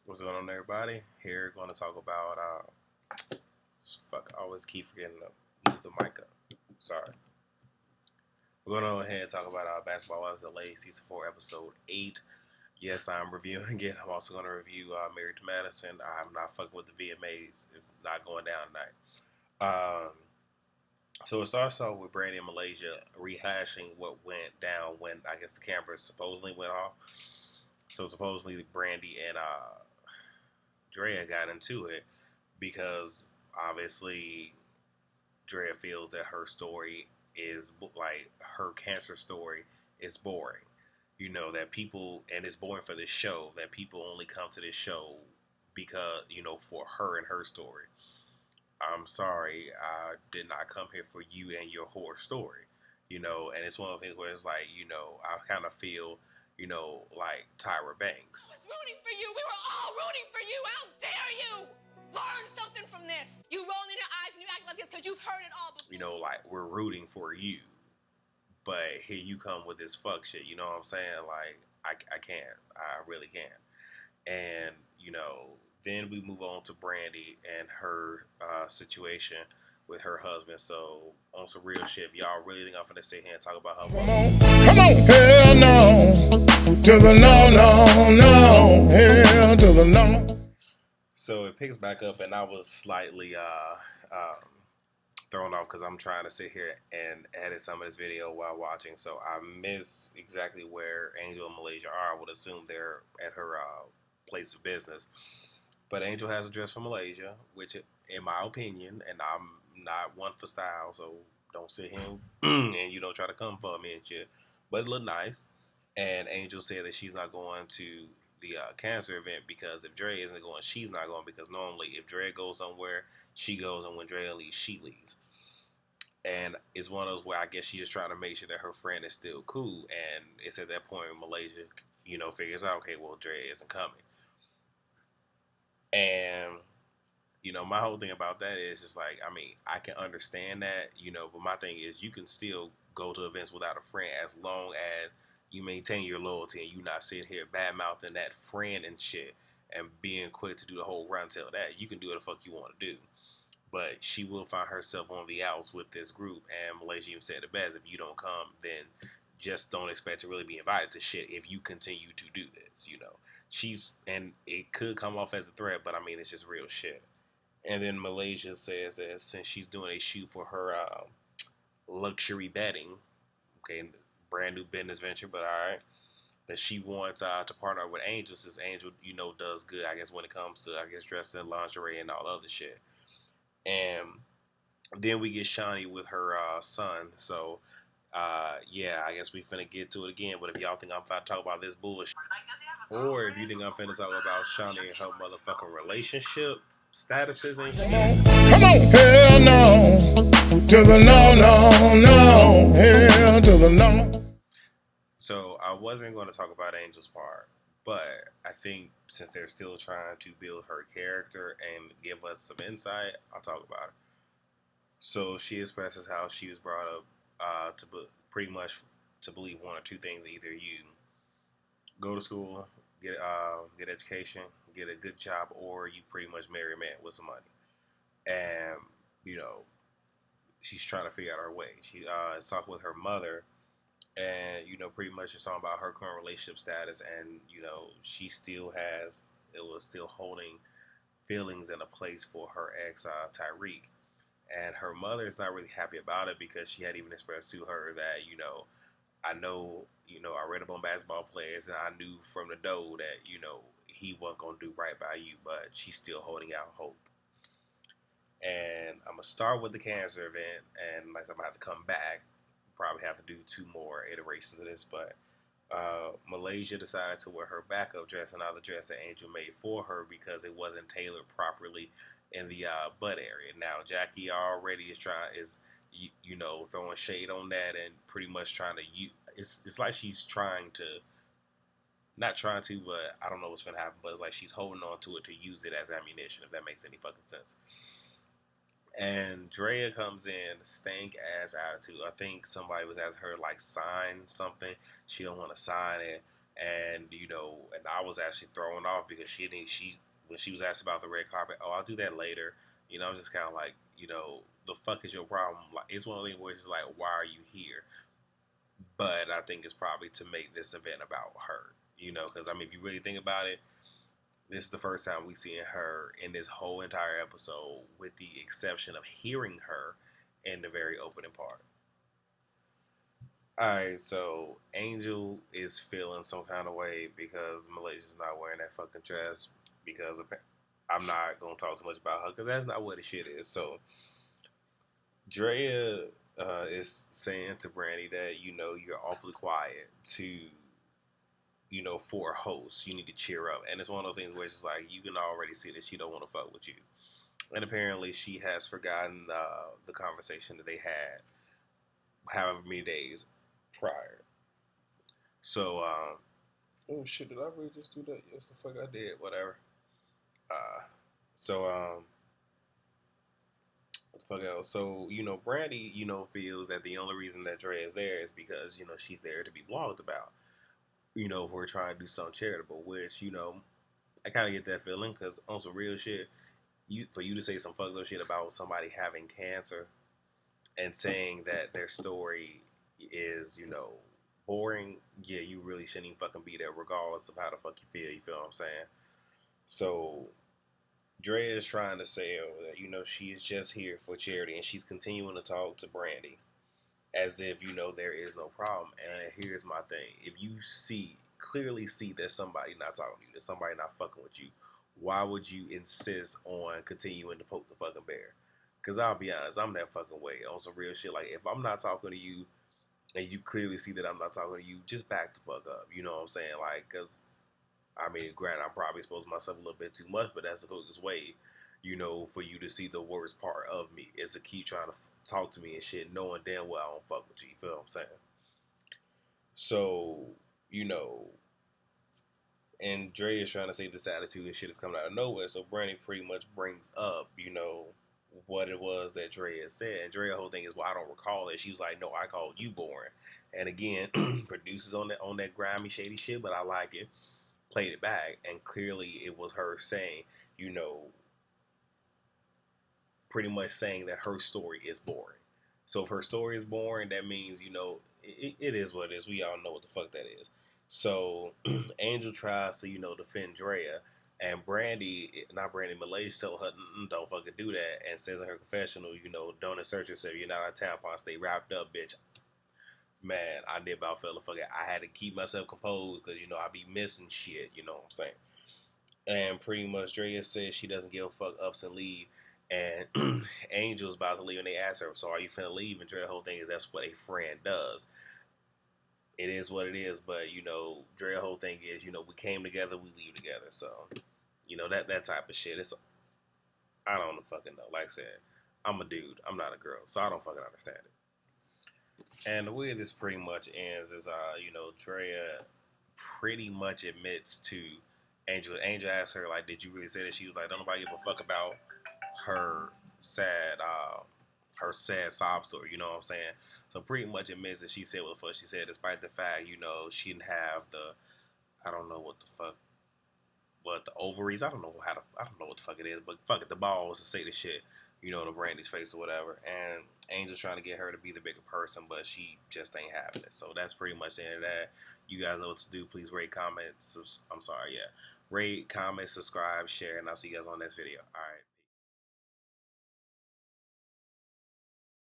What's going on, everybody? Here, going to talk about fuck. I always keep forgetting to move the mic up. Sorry. We're going to go ahead and talk about Basketball Wives LA Season 4, Episode 8. Yes, I'm reviewing it. I'm also going to review Married to Madison. I'm not fucking with the VMAs. It's not going down tonight. So it starts off with Brandi in Malaysia rehashing what went down when I guess the cameras supposedly went off. So supposedly Brandi and Drea got into it because obviously Drea feels that her story is like her cancer story is boring. You know, that people, and it's boring for this show, that people only come to this show because, for her and her story. I'm sorry, I did not come here for you and your horror story. And it's one of the things where it's like, I kind of feel, like Tyra Banks. I was rooting for you. We were all rooting for you. How dare you? Learn something from this. You rolling your eyes and you act like this because you've heard it all before. Like we're rooting for you, but here you come with this fuck shit. You know what I'm saying? Like I can't. I really can't. And then we move on to Brandi and her situation with her husband. So on some real shit, if y'all really think I'm gonna sit here and talk about her. Come on, hell no, to the no, hell to the no. So it picks back up, and I was slightly thrown off because I'm trying to sit here and edit some of this video while watching. So I miss exactly where Angel and Malaysia are. I would assume they're at her place of business. But Angel has a dress from Malaysia, which, in my opinion, and I'm not one for style, so don't sit here and try to come for me and shit. But it looked nice. And Angel said that she's not going to the cancer event because if Dre isn't going, she's not going, because normally if Dre goes somewhere, she goes, and when Dre leaves, she leaves. And it's one of those where I guess she's just trying to make sure that her friend is still cool. And it's at that point in Malaysia, figures out, okay, well, Dre isn't coming. And, my whole thing about that is just like, I mean, I can understand that, but my thing is you can still go to events without a friend as long as you maintain your loyalty and you not sitting here bad mouthing that friend and shit and being quick to do the whole run till that. You can do what the fuck you want to do. But she will find herself on the outs with this group. And Malaysia even said it best: if you don't come, then just don't expect to really be invited to shit if you continue to do this. And it could come off as a threat, but I mean, it's just real shit. And then Malaysia says that since she's doing a shoot for her luxury bedding, okay, brand new business venture, but all right, that she wants to partner with Angel, since Angel, does good, I guess, when it comes to, I guess, dressing, lingerie, and all other shit. And then we get Shawnee with her son. So, yeah, I guess we finna get to it again. But if y'all think I'm finna talk about this bullshit, or if you think I'm finna talk about Shawnee and her motherfucking relationship statuses and shit, Come on, hell no, to the no, hell to the no. So I wasn't going to talk about Angel's part, but I think since they're still trying to build her character and give us some insight, I'll talk about it. So she expresses how she was brought up pretty much to believe one or two things: either you go to school, get education, get a good job, or you pretty much marry a man with some money. And you know, she's trying to figure out her way. She is talking with her mother, and pretty much just talking about her current relationship status, and she still was still holding feelings in a place for her ex Tyreek. And her mother is not really happy about it because she had even expressed to her that, I know, I read up on basketball players and I knew from the dough that, he wasn't going to do right by you, but she's still holding out hope. And I'm going to start with the cancer event, and like I'm going to have to come back. Probably have to do 2 more iterations of this, but Malaysia decided to wear her backup dress and not the dress that Angel made for her because it wasn't tailored properly in the butt area. Now Jackie already is throwing shade on that and pretty much trying to it's like she's trying to, not trying to, but I don't know what's gonna happen, but it's like she's holding on to it to use it as ammunition, if that makes any fucking sense. And Drea comes in, stank ass attitude. I think somebody was asking her like sign something. She don't want to sign it. And and I was actually thrown off because when she was asked about the red carpet, oh, I'll do that later. I'm just kind of like, the fuck is your problem? Like, it's one of those where it's just like, why are you here? But I think it's probably to make this event about her, because I mean, if you really think about it, this is the first time we seen her in this whole entire episode, with the exception of hearing her in the very opening part. Alright, so Angel is feeling some kind of way because Malaysia's not wearing that fucking dress. Because I'm not gonna talk too much about her because that's not what the shit is. So Drea is saying to Brandi that you're awfully quiet to for a host. You need to cheer up, and it's one of those things where it's just like you can already see that she don't want to fuck with you, and apparently she has forgotten the conversation that they had however many days prior. So, oh shit, did I really just do that? Yes, the fuck I did. Whatever. So, what the fuck else? So, Brandi, feels that the only reason that Dre is there is because, she's there to be blogged about. If we're trying to do something charitable, which, I kind of get that feeling because on some real shit, for you to say some fucked up shit about somebody having cancer and saying that their story is, boring, yeah, you really shouldn't even fucking be there regardless of how the fuck you feel. You feel what I'm saying? So Drea is trying to say that, she is just here for charity, and she's continuing to talk to Brandi as if, there is no problem. And here's my thing. If you clearly see that somebody not talking to you, that somebody not fucking with you, why would you insist on continuing to poke the fucking bear? Because I'll be honest, I'm that fucking way on some real shit. Like, if I'm not talking to you and you clearly see that I'm not talking to you, just back the fuck up. You know what I'm saying? Like, because, I mean, granted, I'm probably exposing myself a little bit too much, but that's the quickest way, for you to see the worst part of me is to keep trying to talk to me and shit, knowing damn well I don't fuck with you. You feel what I'm saying? So, and Dre is trying to say this attitude and shit is coming out of nowhere. So Brandi pretty much brings up, what it was that Dre had said. And Dre's whole thing is, well, I don't recall it. She was like, no, I called you boring. And again, producers on that grimy, shady shit, but I like it. Played it back, and clearly it was her saying, pretty much saying that her story is boring. So if her story is boring, that means, it is what it is. We all know what the fuck that is. So Angel tries to, defend Drea, and Malaysia tell her, don't fucking do that, and says in her confessional, don't insert yourself. You're not a tampon. Stay wrapped up, bitch. Man, I near about fell the fuck out. I had to keep myself composed because, I be missing shit, you know what I'm saying? And pretty much Drea says she doesn't give a fuck, ups and leave. And Angel's about to leave, and they ask her, so are you finna leave? And Dre's whole thing is that's what a friend does. It is what it is, but, Dre's whole thing is, we came together, we leave together. So, that type of shit. I don't fucking know. Like I said, I'm a dude. I'm not a girl, so I don't fucking understand it. And the way this pretty much ends is, Drea pretty much admits to Angel. Angel asks her, like, did you really say that? She was like, don't nobody give a fuck about her sad sob story, you know what I'm saying? So pretty much admits that she said what the fuck she said, despite the fact, she didn't have I don't know what the ovaries, I don't know what the fuck it is, but fuck it, the balls to say the shit, to Brandi's face or whatever. And Angel's trying to get her to be the bigger person, but she just ain't having it. So that's pretty much the end of that. You guys know what to do. Please rate, comment, rate, comment, subscribe, share, and I'll see you guys on the next video. All right.